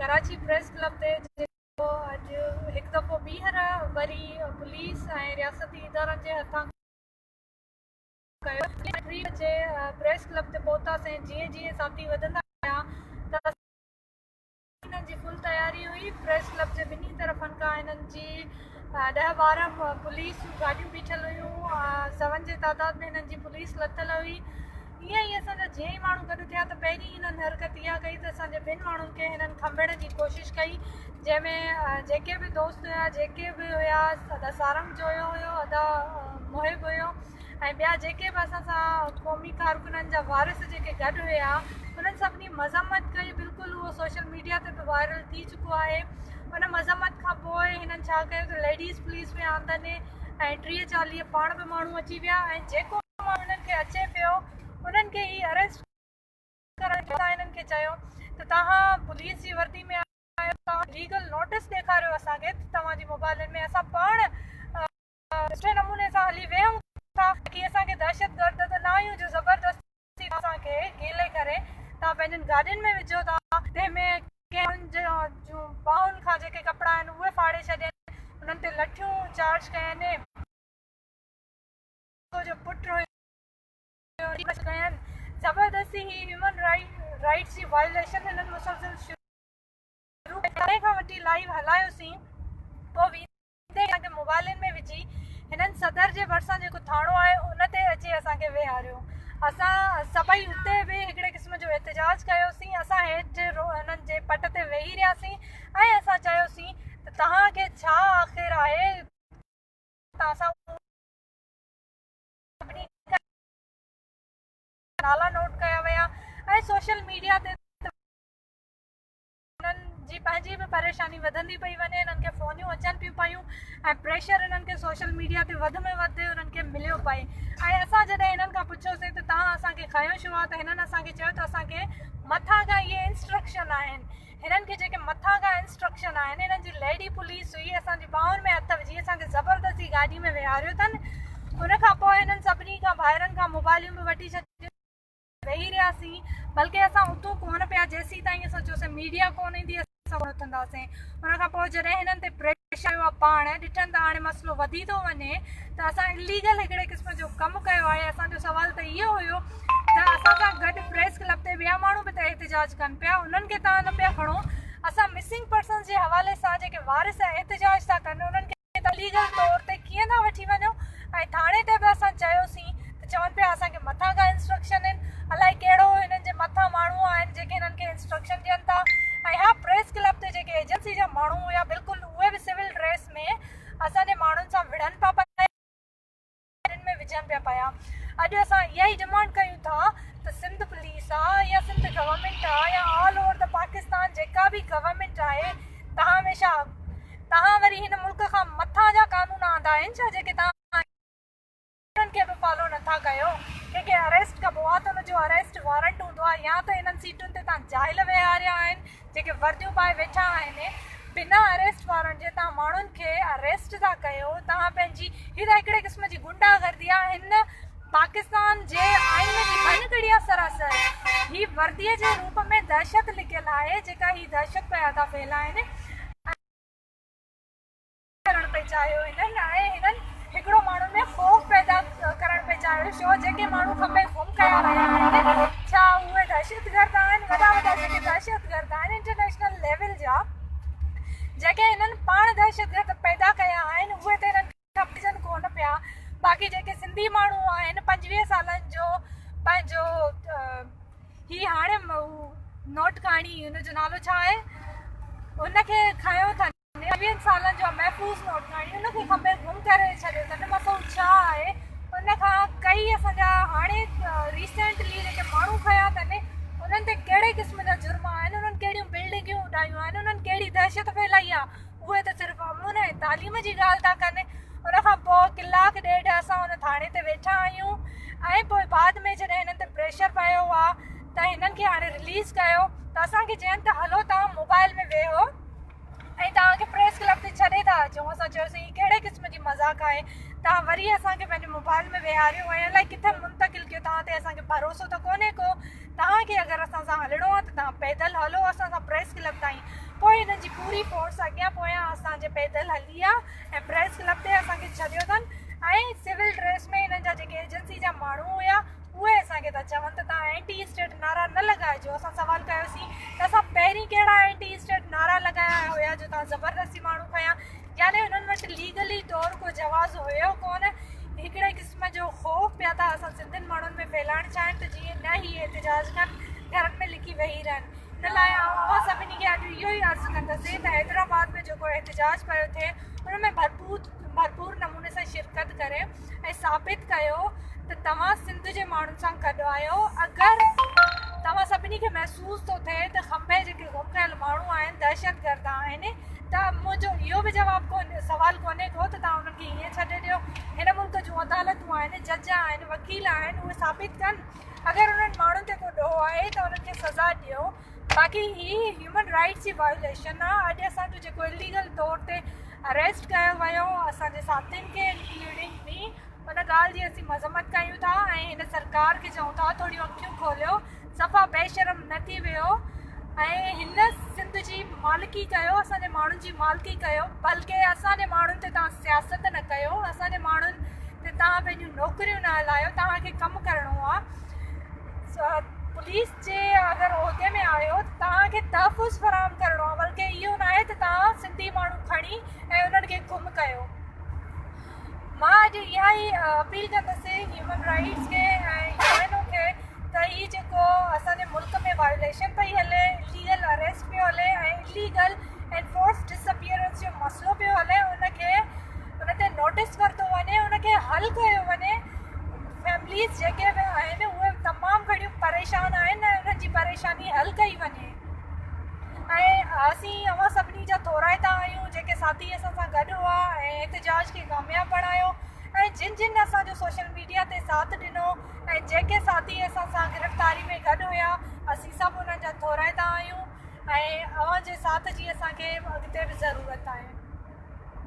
Karachi press club ते जेको अॼु हिकु दफ़ो ॿीहर वरी पुलिस ऐं रियासती इदारनि जे हथां कयो जे प्रेस क्लब ते पहुतासीं। जीअं जीअं साथी वधंदा विया त हिननि जी फुल तयारी हुई। प्रेस क्लब जे ॿिन्ही तरफ़नि खां हिननि जी 10-12 पुलिस गाॾियूं बीठल हुयूं। 7 जे तादाद में हिननि जी पुलिस लथल हुई। ईअं ई असांजा जीअं ई माण्हू गॾु थिया त पहिरीं हिननि हरकत इहा कई त असांजे ॿिनि माण्हुनि खे हिननि खंभेड़ जी कोशिशि कई, जंहिंमें जेके बि दोस्त हुया, जेके बि हुया, अदा सारंग जो हुयो, अदा मुहिब हुयो ऐं ॿिया जेके बि असां सां क़ौमी कारकुननि जा वारिस जेके गॾु हुया, उन्हनि सभिनी मज़म्मत कई। बिल्कुलु उहो सोशल मीडिया ते बि वायरल थी चुको आहे। उन मज़म्मत खां पोइ हिननि छा कयो त लेडीज़ पुलिस में आंदने ऐं 30-40 पाण बि माण्हू अची विया ऐं जेको माण्हू हिननि खे अचे पियो उन्हनि खे ई अरेस्ट करणु हिननि खे चयो त तव्हां पुलिस जी वर्दी में आहियो, तव्हां लीगल नोटिस ॾेखारियो असांखे तव्हांजी मोबाइलनि में, असां पाण सुठे नमूने सां हली वियूं था की असांखे दहशतगर्द त न आहियूं जो ज़बरदस्ती असांखे ॻेले करे तव्हां पंहिंजनि गाॾियुनि में विझो था, तंहिंमें कंहिं जूं ॿाहुनि खां जेके कपिड़ा आहिनि उहे फाड़े छॾियनि, उन्हनि ते लठियूं चार्ज कयनि, जो पुटु कयनि, ज़बरदस्ती ही ह्यूमन राइट्स जी वायलेशन हिननि मुसलसल शुरू खां वठी लाइव हलायोसीं। पोइ वेंदे असांखे मोबाइलनि में विझी हिननि सदर जे भरिसां जेको थाणो आहे उन ते अची असांखे वेहारियो। असां सभई हुते बि हिकिड़े क़िस्म जो एहतजाज कयोसीं। असां हेठि हिननि जे पट ते वेही रहियासीं ऐं असां चयोसीं त तव्हांखे छा आख़िर आहे, तव्हां नाला नोट कया विया ऐं सोशल मीडिया ते हिननि जी पंहिंजी बि परेशानी वधंदी पई वञे, हिननि खे फ़ोनियूं अचनि पियूं पयूं ऐं प्रेशर हिननि खे सोशल मीडिया ते वधि में वधि हुननि खे मिलियो पए। ऐं असां जॾहिं हिननि खां पुछियोसीं त तव्हां असांखे खयो छो आहे, त हिननि असांखे चयो त असांखे मथां खां इहे इंस्ट्रक्शन आहिनि। हिननि खे जेके मथां खां इंस्ट्रक्शन आहिनि, हिननि जी लेडी पुलिस हुई, असांजी ॿाहुनि में हथ विझी असांखे ज़बरदस्ती गाॾी में वेहारियो अथनि। उनखां पोइ हिननि सभिनी खां ॿाहिरनि खां मोबाइलियूं बि वठी छॾियूं, वेही रहियासीं। बल्कि असां उतूं कोन पिया जेसीं ताईं असां चयोसीं मीडिया कोन ईंदी असां कोन उथंदासीं। उनखां पोइ जॾहिं हिननि ते प्रेशर आयो आहे, पाण ॾिठनि त हाणे मसइलो वधी थो वञे त असां इलीगल हिकिड़े क़िस्म जो कमु कयो आहे। असांजो सुवाल त इहो हुयो त असां सां गॾु प्रेस क्लब ते ॿिया माण्हू बि त एहतजाज कनि पिया, उन्हनि खे तव्हां न पिया खणो। असां मिसिंग पर्सन जे हवाले सां जेके वारिस एहतजाज था कनि उन्हनि खे त लीगल तौर ते कीअं था वठी वञो। ऐं थाणे ते बि असां चयोसीं त चवनि पिया असांखे मथां खां इंस्ट्रक्शन आहिनि, अलाए कहिड़ो हिननि जे मथां माण्हू आहिनि जेके हिननि खे इंस्ट्रक्शन ॾियनि था। ऐं हा प्रेस क्लब ते जेके एजेंसी जा माण्हू हुया बिल्कुलु उहे बि सिविल ड्रेस में असांजे माण्हुनि सां विढ़नि पिया पिया, हिननि में विझनि पिया पिया। अॼु असां इहा ई डिमांड कयूं था त सिंध पुलिस आहे या सिंध गवर्नमेंट आहे या ऑल ओवर द पाकिस्तान जेका बि गवर्नमेंट आहे, तव्हां हमेशह तव्हां वरी हिन मुल्क खां मथां जा कानून आंदा आहिनि छा जेके तव्हां उन्हनि खे बि फॉलो नथा कयो। कंहिंखे अरेस्ट कबो आहे त हुनजो अरेस्ट वारंट हूंदो आहे, या त हिननि सीटुनि ते तव्हां जाइल वेहारिया आहिनि जेके वर्दियूं पाए वेठा आहिनि, बिना अरेस्ट वारंट जे तव्हां माण्हुनि खे अरेस्ट था कयो। तव्हां पंहिंजी हीअ त हिकिड़े क़िस्म जी गुंडागर्दी आहे। हिन पाकिस्तान जे आइन जी खन कड़ी आहे सरासर। ही वर्दीअ जे रूप में दहशत लिकियल आहे जेका ही दहशत पिया था फैलाइनि करणु पई चाहियो हिननि। ऐं हिननि हिकिड़ो माण्हुनि में ख़ौफ़ पैदा करणु पई चाहियो छो जेके माण्हू खपे गुम कया विया आहिनि, छा उहे दहशतगर्द आहिनि? वॾा वॾा जेके दहशतगर्द आहिनि इंटरनेशनल लेवल जा, जेके हिननि पाण दहशतगर्द पैदा कया आहिनि, उहे त हिननि खपजनि कोन पिया। बाक़ी जेके सिंधी माण्हू आहिनि 25 सालनि जो पंहिंजो ही हाणे नोट कहाणी, हुनजो नालो छा आहे, हुनखे खयो अथनि 20 सालनि जो महफ़ूज़ नोट कहाणी, हुनखे खपे गुम करे छॾियो अथनि। मसइलो छा आहे, उनखां कई असांजा हाणे रिसेंटली जेके माण्हू खया अथनि उन्हनि ते कहिड़े क़िस्म जा जुर्म आहिनि, उन्हनि कहिड़ियूं बिल्डिंगियूं उॾायूं आहिनि, उन्हनि कहिड़ी दहशत फैलाई आहे, उहे त सिर्फ़ु अमन ऐं तालीम जी ॻाल्हि था कनि। उनखां पोइ कलाकु ॾेढ असां हुन थाणे ते वेठा आहियूं ऐं पोइ बाद में जॾहिं हिननि ते प्रेशर पियो आहे त हिननि खे हाणे रिलीज़ कयो त असांखे चयनि त हलो तव्हां मोबाइल में वेहो ऐं तव्हांखे प्रेस क्लब ते छॾे था अचूं। असां चयोसीं हीअ कहिड़े क़िस्म जी मज़ाक़ आहे, तव्हां वरी असांखे पंहिंजे मोबाइल में वेहारियो ऐं अलाए किथे मुंतकिल कयो। तव्हां ते असांखे भरोसो त कोन्हे को, तव्हांखे अगरि असां सां हलिणो आहे त तव्हां पैदल हलो असां सां प्रेस क्लब ताईं। पोइ हिननि जी पूरी फोर्स अॻियां पोयां असांजे पैदल हली आहे ऐं प्रेस क्लब ते असांखे छॾियो अथनि ऐं सिविल ड्रेस में हिननि जा जेके एजेंसी जा माण्हू हुया उहे असांखे था चवनि त तव्हां एंटी स्टेट नारा न लॻाइजो। असां सवाल कयोसीं त असां पहिरीं कहिड़ा एंटी स्टेट नारा लॻाया हुया जो तव्हां ज़बरदस्ती माण्हू खयां, यानी हुननि वटि लीगली तौरु को जवाज़ हुयो कोन। हिकिड़े क़िस्म जो ख़ौफ़ पिया था असां सिंधियुनि माण्हुनि में फैलाइणु चाहिनि त जीअं न ई एतिजाज कनि, घरनि में लिकी वेही रहनि। हिन लाइ असां सभिनी खे अॼु इहो ई अर्ज़ु कंदासीं त हैदराबाद में जेको एहतिजाज पियो थिए हुन में भरपूर नमूने सां शिरकत करे ऐं साबित कयो त तव्हां सिंध जे माण्हुनि सां गॾु आहियो। अगरि तव्हां सभिनी खे महसूसु थो थिए त खंभे जेके गुम कयल माण्हू आहिनि दहशतगर्द आहिनि त मुंहिंजो इहो बि जवाबु सवालु कोन्हे को त तव्हां उन्हनि खे ईअं छॾे ॾियो। हिन मुल्क जूं अदालतूं आहिनि, जज आहिनि, वकील आहिनि, उहे साबित कनि। अगरि उन्हनि माण्हुनि ते को ॾोह आहे त उन्हनि खे सज़ा ॾियो। बाक़ी ही ह्यूमन राइट्स जी वायोलेशन आहे। अॼु असांजो जेको इलीगल तौर ते अरेस्ट कयो वियो असांजे साथियुनि खे इंक्लूडिंग मी, उन ॻाल्हि जी असीं मज़म्मत कयूं था ऐं हिन सरकार खे चऊं था थोरियूं अखियूं खोलियो, सफ़ा बेशरम न थी वियो ऐं हिन सिंध जी मालिकी कयो, असांजे माण्हुनि जी मालिकी कयो। बल्कि असांजे माण्हुनि ते तव्हां सियासत न कयो, असांजे माण्हुनि ते तव्हां पंहिंजूं नौकरियूं न हलायो। तव्हांखे कमु करिणो आहे, पुलिस जे अगरि उहिदे में आहियो त तव्हांखे तहफ़ुज़ फराहम करिणो आहे। बल्कि इहो न आहे त तव्हां सिंधी माण्हू खणी ऐं उन्हनि खे गुम कयो। मां अॼु इहा ई अपील कंदसि ह्यूमन राइट्स खे ऐं UN खे त हीअ जेको असांजे मुल्क में वायोलेशन पई हले, इलीगल अरेस्ट पियो हले ऐं इलीगल एनफोर्स डिसअपियरेंस जो मसइलो पियो हले, उन ते नोटिस वरितो वञे, उनखे हल कयो वञे। फैमिलीज़ जेके बि आहिनि उहे तमामु घणियूं परेशान आहिनि ऐं उन्हनि जी परेशानी हल कई वञे। ऐं असीं अवां सभिनी जा थोराइता आहियूं जेके साथी असां सां गॾु हुआ ऐं एहतिजाज खे कामयाबु बणायो ऐं जिन असांजो सोशल मीडिया ते साथ ॾिनो ऐं जेके साथी असां सां गिरफ़्तारी में गॾु हुया, असीं सभु उन्हनि जा थोराइता आहियूं ऐं अव्हां जे साथ जी असांखे अॻिते बि ज़रूरत आहे।